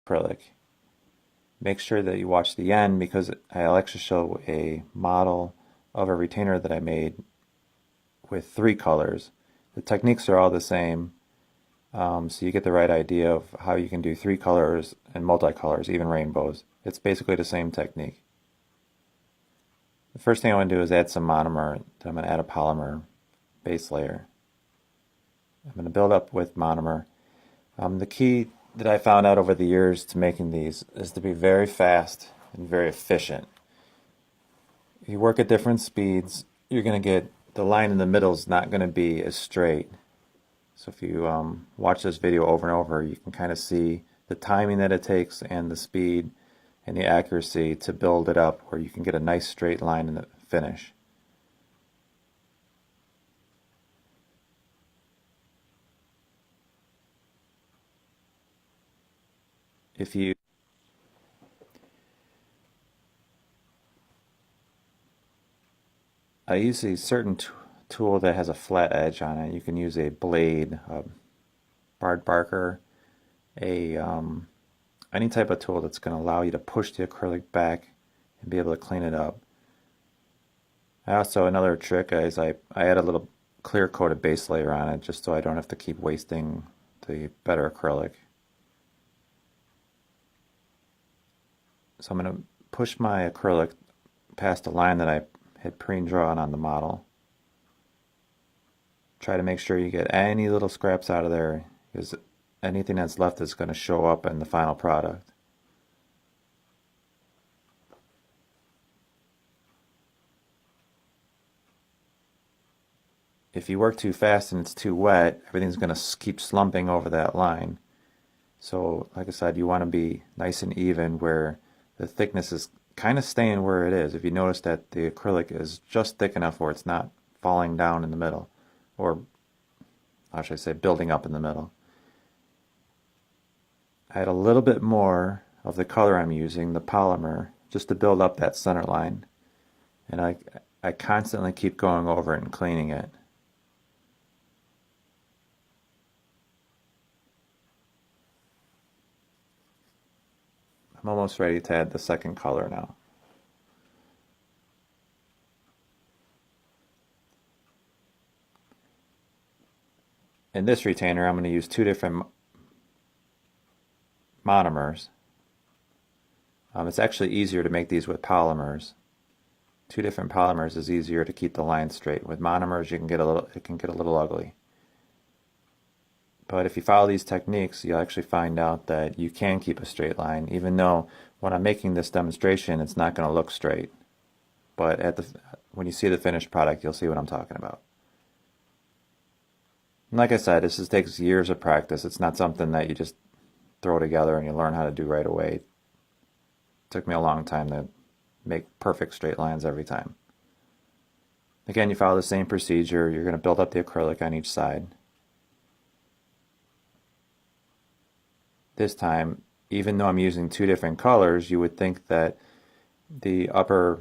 acrylic. Make sure that you watch the end because I'll actually show a model of a retainer that I made with 3 colors. The techniques are all the same, so you get the right idea of how you can do 3 colors and multicolors, even rainbows. It's basically the same technique. The first thing I want to do is add some monomer. I'm going to add a polymer base layer. I'm going to build up with monomer. The key that I found out over the years to making these is to be very fast and very efficient. If you work at different speeds, you're going to get the line in the middle is not going to be as straight. So if you watch this video over and over, you can kind of see the timing that it takes and the speed and the accuracy to build it up where you can get a nice straight line in the finish. If you I use a certain tool that has a flat edge on it. You can use a blade, a barred barker, any type of tool that's going to allow you to push the acrylic back and be able to clean it up. Another trick is I add a little clear coated base layer on it just so I don't have to keep wasting the better acrylic. So I'm going to push my acrylic past the line that I had pre-drawn on the model. Try to make sure you get any little scraps out of there because anything that's left is going to show up in the final product. If you work too fast and it's too wet, everything's going to keep slumping over that line. So like I said, you want to be nice and even where the thickness is kind of staying where it is. If you notice that the acrylic is just thick enough where it's not falling down in the middle, or how should I say, building up in the middle. I add a little bit more of the color I'm using, the polymer, just to build up that center line. And I constantly keep going over it and cleaning it. I'm almost ready to add the second color now. In this retainer, I'm going to use 2 different monomers. It's actually easier to make these with polymers. 2 different polymers is easier to keep the line straight. With monomers, it can get a little ugly. But if you follow these techniques, you'll actually find out that you can keep a straight line, even though when I'm making this demonstration, it's not going to look straight. But when you see the finished product, you'll see what I'm talking about. And like I said, this takes years of practice. It's not something that you just throw together and you learn how to do right away. It took me a long time to make perfect straight lines every time. Again, you follow the same procedure. You're going to build up the acrylic on each side. This time, even though I'm using 2 different colors, you would think that the upper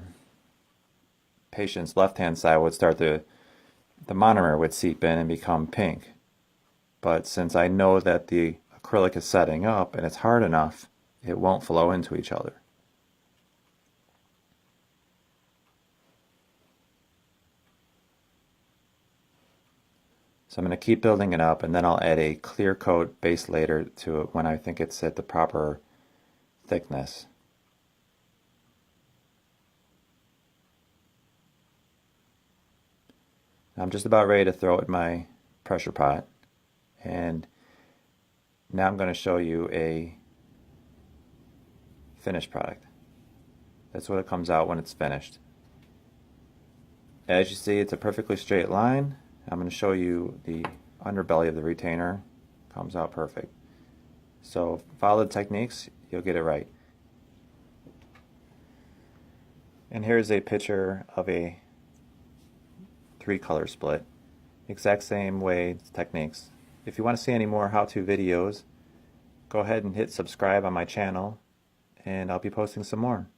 patient's left-hand side would start the monomer would seep in and become pink. But since I know that the acrylic is setting up and it's hard enough, it won't flow into each other. So I'm going to keep building it up, and then I'll add a clear coat base layer to it when I think it's at the proper thickness. I'm just about ready to throw it in my pressure pot, and now I'm going to show you a finished product. That's what it comes out when it's finished. As you see, it's a perfectly straight line. I'm going to show you the underbelly of the retainer. Comes out perfect. So follow the techniques, you'll get it right. And here's a picture of a 3-color split. Exact same way, techniques. If you want to see any more how-to videos, go ahead and hit subscribe on my channel, and I'll be posting some more.